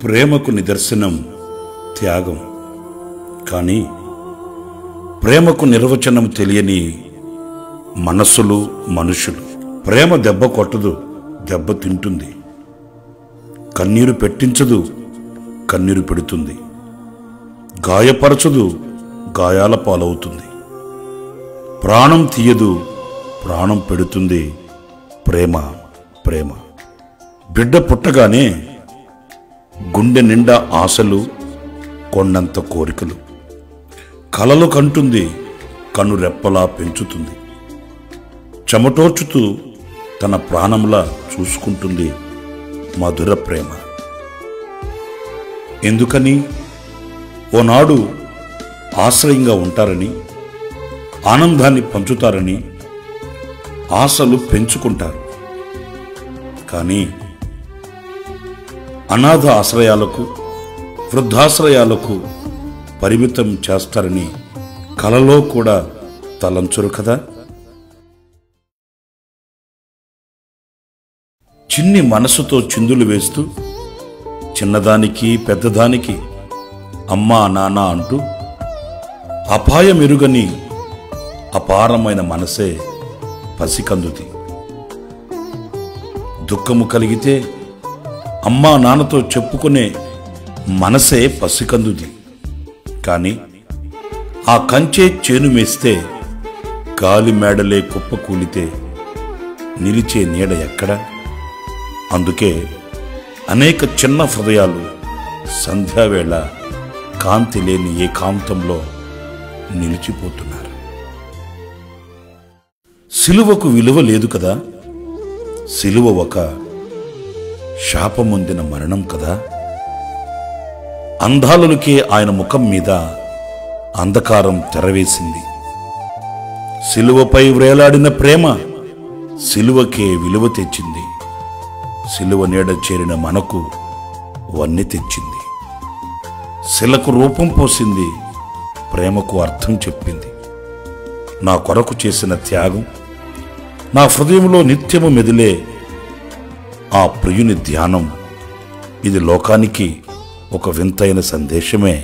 ప్రేమకు నిదర్శనం త్యాగం. కానీ ప్రేమకు నిర్వచనం తెలియని మనస్సులు, మనుషులు. ప్రేమ దెబ్బ కొట్టదు, దెబ్బ తింటుంది. కన్నీరు పెట్టించదు, కన్నీరు పెడుతుంది. గాయపరచదు, గాయాల పాలవుతుంది. ప్రాణం తీయదు, ప్రాణం పెడుతుంది. ప్రేమ ప్రేమ. బిడ్డ పుట్టగానే గుండె నిండా ఆశలు, కొండంత కోరికలు. కలలు కంటుంది, కన్ను రెప్పలా పెంచుతుంది. చెమటోర్చుతూ తన ప్రాణంలా చూసుకుంటుంది మధుర ప్రేమ. ఎందుకని? ఓనాడు ఆశ్రయంగా ఉంటారని, ఆనందాన్ని పంచుతారని ఆశలు పెంచుకుంటారు. కానీ అనాథ ఆశ్రయాలకు, వృద్ధాశ్రయాలకు పరిమితం చేస్తారని కలలో కూడా తలంచరు కదా. చిన్ని మనసుతో చిందులు వేస్తూ చిన్నదానికి పెద్దదానికి అమ్మా నాన్న అంటూ అపాయమెరుగని అపారమైన మనసే పసికందుది. దుఃఖము కలిగితే అమ్మా నాన్నతో చెప్పుకునే మనసే పసికందుది. కానీ ఆ కంచే చేను మేస్తే, గాలి మేడలే కుప్ప కూలితే నిలిచే నీడ ఎక్కడ? అందుకే అనేక చిన్న హృదయాలు సంధ్యావేళ కాంతి లేని ఏకాంతంలో నిలిచిపోతున్నారు. సిలువకు విలువ లేదు కదా. సిలువ ఒక శాపమొందిన మరణం కదా. అంధాలులకే ఆయన ముఖం మీద అంధకారం తెరవేసింది. సిలువపై వ్రేలాడిన ప్రేమ సిలువకే విలువ తెచ్చింది. సిలువ నీడ చేరిన మనకు వన్నె తెచ్చింది. శిలకు రూపం పోసింది, ప్రేమకు అర్థం చెప్పింది. నా కొరకు చేసిన త్యాగం, నా హృదయంలో నిత్యము మెదిలే ఆ ప్రియుని ధ్యానం, ఇది లోకానికి ఒక వింతైన సందేశమే.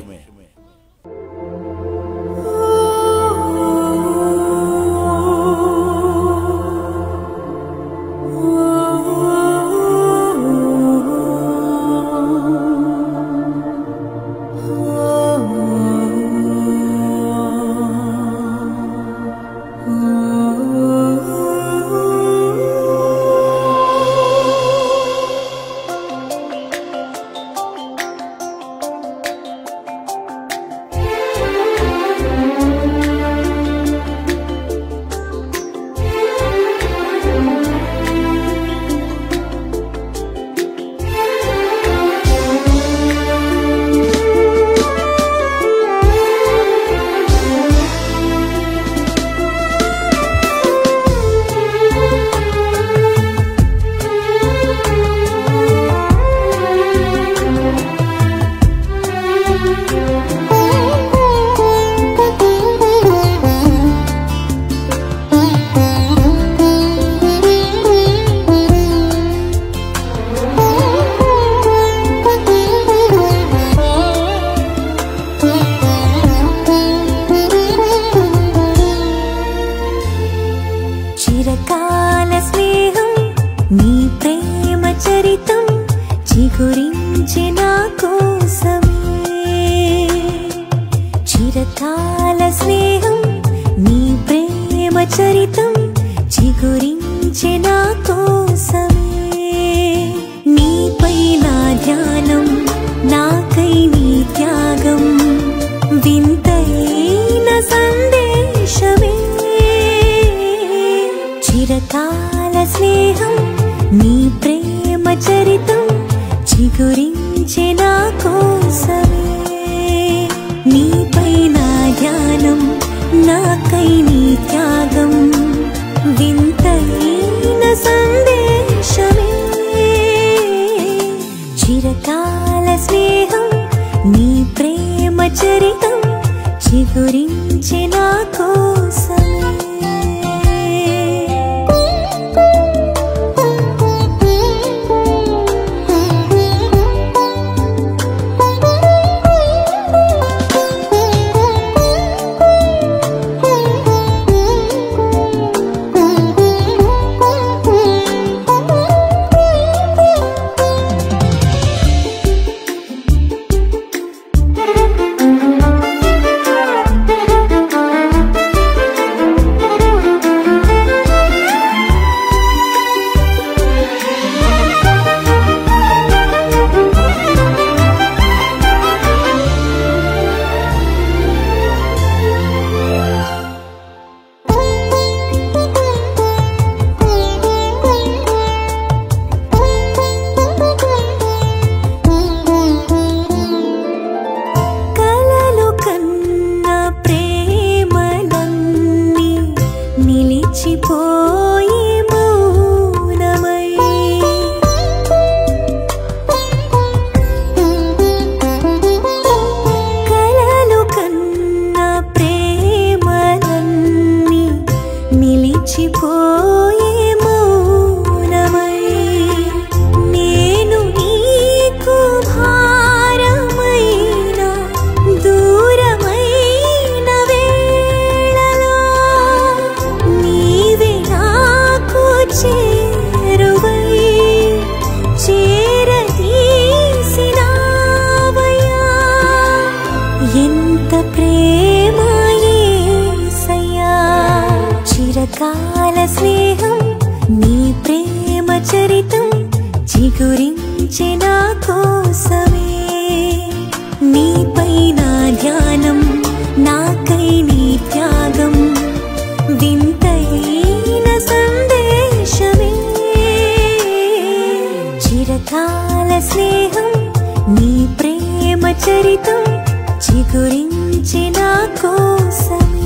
చిగురించి నా కోసమే.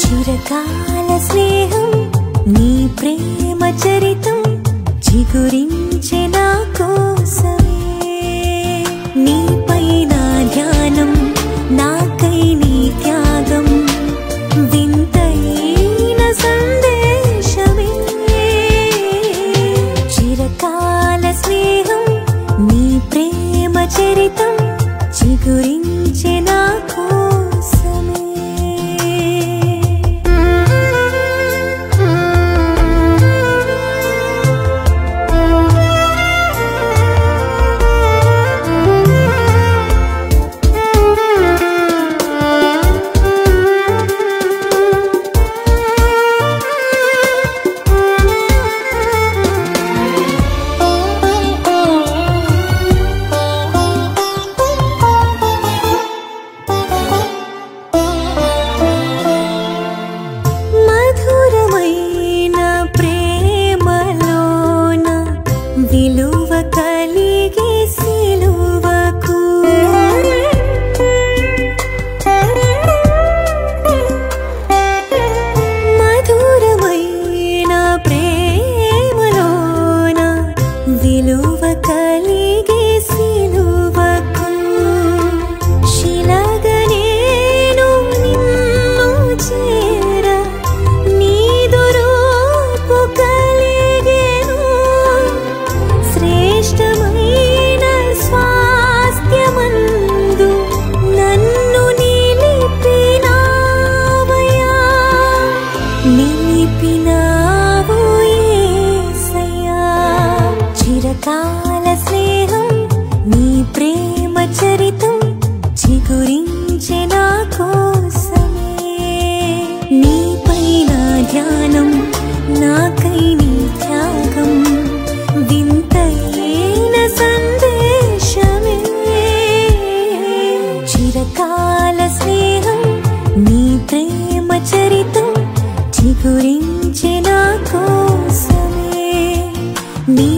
చిరకాల స్నేహం నీ ప్రేమ చరితం చిగురించే నా కోసమే. నీపై నా ధ్యానం నాకై నీ త్యాగం వింతైన సందేశమే. చిరకాల స్నేహం నీ ప్రేమ చరితం చిగురించే నా కోసమే. విలువ కలిగే సిలువకు మధురమైన ప్రేమలోన విలువ కలిగే సిలువకు శిలగా నేను నిన్ను చేర నీదు రూపు కలిగెను. శ్రేష్టమైన స్వాస్థ్యమందు నన్ను నిలిపినావయ్యా. నిలిపినావు యేసయ్యా. చిరకాల స్నేహం నీ ప్రేమ చరితం చిగురించే నా కోసమే. నీపై నా ధ్యానం నాకై నీ త్యాగం వింతైన సందేశమే. చిరకాల స్నేహం నీ ప్రేమ చరితం చిగురించే నా కోసమే. నీ